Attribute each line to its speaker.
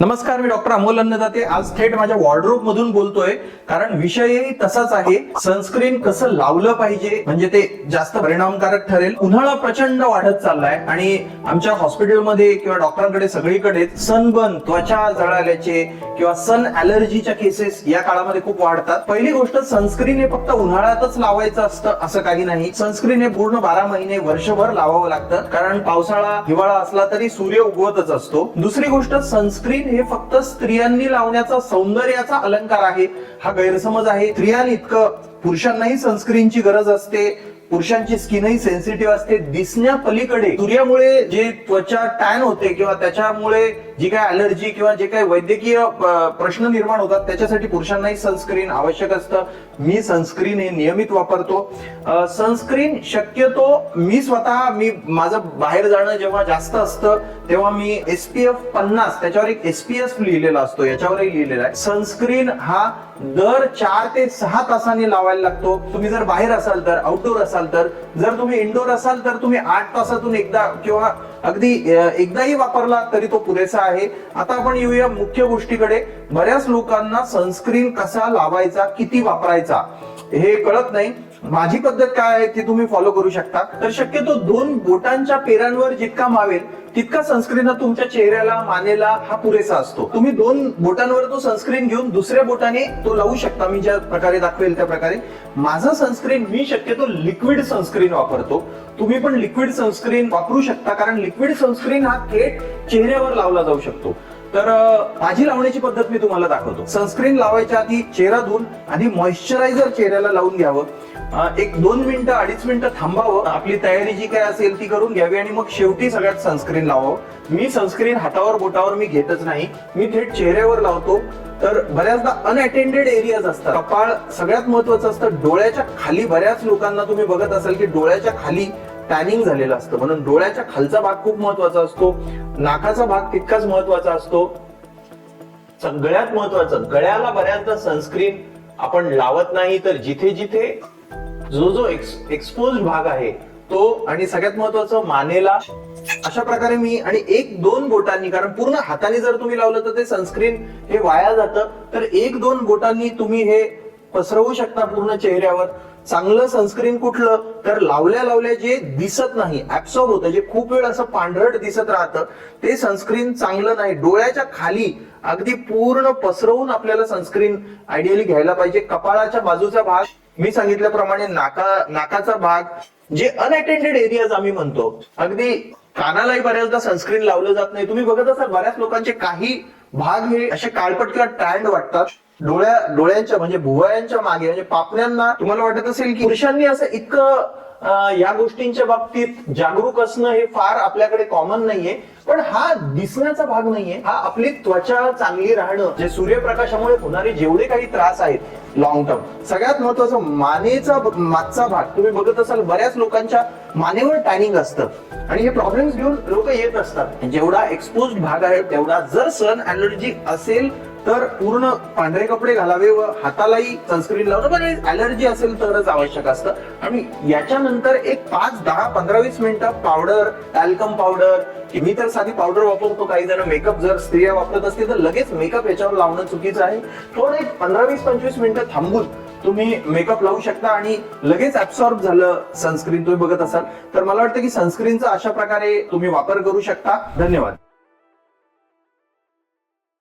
Speaker 1: नमस्कार, मी डॉक्टर अमोल अन्नदाते आज थेट माझ्या वॉर्डरोब मधून बोलतोय, कारण विषयही तसाच आहे. सनस्क्रीन कसं लावलं पाहिजे म्हणजे ते जास्त परिणामकारक ठरेल. उन्हाळा प्रचंड वाढत चाललाय आणि आमच्या हॉस्पिटलमध्ये किंवा डॉक्टरांकडे सगळीकडे सनबर्न, त्वचा जळाल्याचे किंवा सन ॲलर्जीच्या केसेस या काळामध्ये खूप वाढतात. पहिली गोष्ट, सनस्क्रीन हे फक्त उन्हाळ्यातच लावायचं असतं असं काही नाही. सनस्क्रीन हे पूर्ण 12 महिने वर्षभर लावावं लागतं, कारण पावसाळा हिवाळा असला तरी सूर्य उगवतच असतो. दुसरी गोष्ट, सनस्क्रीन हे फक्त स्त्रियांनी लावण्याचा सौंदर्याचा अलंकार आहे हा गैरसमज आहे. स्त्रियांनी इतकं पुरुषांनाही सनस्क्रीनची गरज असते. पुरुषांची स्किनही सेन्सिटिव्ह असते. दिसण्या पलीकडे सूर्यामुळे जे त्वचा टॅन होते किंवा त्याच्यामुळे जी काय अलर्जी किंवा जे काही वैद्यकीय प्रश्न निर्माण होतात त्याच्यासाठी पुरुषांनाही सनस्क्रीन आवश्यक असतं. मी सनस्क्रीन हे नियमित वापरतो. सनस्क्रीन शक्यतो मी माझं बाहेर जाणं जेव्हा जास्त असतं तेव्हा मी SPF 50 त्याच्यावर एक SPF लिहिलेला असतो, याच्यावरही लिहिलेला आहे. सनस्क्रीन हा दर 4 ते 6 तासांनी लावायला लागतो. तुम्ही जर बाहेर असाल तर, आउटडोर असाल तर, जर तुम्ही इंडोर असाल तर तुम्ही 8 तासातून एकदा किंवा अगदी एकदाही वापरला तरी तो पुरेसा आहे. आता आपण येऊया मुख्य गोष्टीकडे. बऱ्याच लोकांना सनस्क्रीन कसा लावायचा, किती वापरायचा हे कळत नाही. माझी पद्धत काय आहे ती तुम्ही फॉलो करू शकता. तर शक्यतो 2 बोटांच्या पेरांवर जितका मावेल तितका सनस्क्रीन तुमच्या चेहऱ्याला, मानेला हा पुरेसा असतो. तुम्ही 2 बोटांवर तो सनस्क्रीन घेऊन दुसऱ्या बोटाने तो लावू शकता. मी ज्या प्रकारे दाखवेल त्या प्रकारे. माझं सनस्क्रीन मी शक्यतो लिक्विड सनस्क्रीन वापरतो. तुम्ही पण लिक्विड सनस्क्रीन वापरू शकता, कारण लिक्विड सनस्क्रीन हा थेट चेहऱ्यावर लावला जाऊ शकतो. तर माझी लावण्याची पद्धत मी तुम्हाला दाखवतो. सनस्क्रीन लावायच्या आधी चेहरा धुवून आधी मॉइश्चरायझर चेहऱ्याला लावून घ्यावं. एक 2 मिनिटं 2.5 मिनिटं थांबावं, आपली तयारी जी काय असेल ती करून घ्यावी आणि मग शेवटी सगळ्यात सनस्क्रीन लावावं. मी सनस्क्रीन हातावर बोटावर मी घेतच नाही, मी थेट चेहऱ्यावर लावतो. तर बऱ्याचदा अनअटेंडेड एरियाज असतात. कपाळ सगळ्यात महत्वाचं असतं. डोळ्याच्या खाली बऱ्याच लोकांना तुम्ही बघत असाल की डोळ्याच्या खाली टॅनिंग झालेलं असतं, म्हणून डोळ्याच्या खालचा भाग खूप महत्वाचा असतो. नाकाचा भाग तितकाच महत्वाचा असतो. सगळ्यात महत्वाचं, गळ्याला बऱ्याचदा सनस्क्रीन आपण लावत नाही, तर जिथे जिथे जो एक्सपोज भाग आहे तो, आणि सगळ्यात महत्वाचं मानेला, अशा प्रकारे मी आणि 1-2 बोटांनी, कारण पूर्ण हाताने जर तुम्ही लावलं तर ते सनस्क्रीन हे वाया जातं, तर 1-2 बोटांनी तुम्ही हे पसरवू शकता पूर्ण चेहऱ्यावर. चांगलं सनस्क्रीन कुठलं, तर लावल्या लावल्या जे दिसत नाही, ऍब्सॉर्ब होतं, जे खूप वेळ असं पांढरट दिसत राहतं ते सनस्क्रीन चांगलं नाही. डोळ्याच्या खाली अगदी पूर्ण पसरवून आपल्याला सनस्क्रीन आयडियली घ्यायला पाहिजे. कपाळाच्या बाजूचा भाग, मी सांगितल्याप्रमाणे नाकाचा भाग, जे अनअटेंडेड एरियाज आम्ही म्हणतो, अगदी कानालाही बऱ्याचदा सनस्क्रीन लावलं जात नाही. तुम्ही बघत असाल बऱ्याच लोकांचे काही भाग हे असे काळपट किंवा टॅन्ड वाटतात. डोळ्यांच्या म्हणजे भुवयांच्या मागे म्हणजे पापण्यांना तुम्हाला वाटत असेल की पुरुषांनी असं इतकं या गोष्टींच्या बाबतीत जागरूक असणं हे फार आपल्याकडे कॉमन नाहीये. पण हा दिसण्याचा भाग नाहीये, हा आपली त्वचा चांगली राहणं, जे सूर्यप्रकाशामुळे होणारे जेवढे काही त्रास आहेत लॉंग टर्म. सगळ्यात महत्वाचं मानेचा मागचा भाग. तुम्ही बघत असाल बऱ्याच लोकांच्या मानेवर टॅनिंग असतं आणि हे प्रॉब्लेम्स घेऊन लोक येत असतात. जेवढा एक्सपोज भाग आहे तेवढा, जर सन ॲलर्जी असेल तर पूर्ण पांढरे कपडे घालावे व हातालाही सनस्क्रीन लावणं, पण ॲलर्जी असेल तरच आवश्यक असतं. आणि याच्यानंतर एक 5, 10, 15, 20 मिनिटं पावडर, टॅल्कम पावडर, मी तर साधी पावडर वापरतो. काही जण मेकअप जर स्त्रिया वापरत असतील तर लगेच मेकअप याच्यावर लावणं चुकीचं आहे. थोडं एक 15, 20, 25 मिनिटं थांबून तुम्ही मेकअप लावू शकता आणि लगेच ऍब्सॉर्ब झालं सनस्क्रीन तुम्ही बघत असाल तर मला वाटतं की सनस्क्रीनचा अशा प्रकारे तुम्ही वापर करू शकता. धन्यवाद.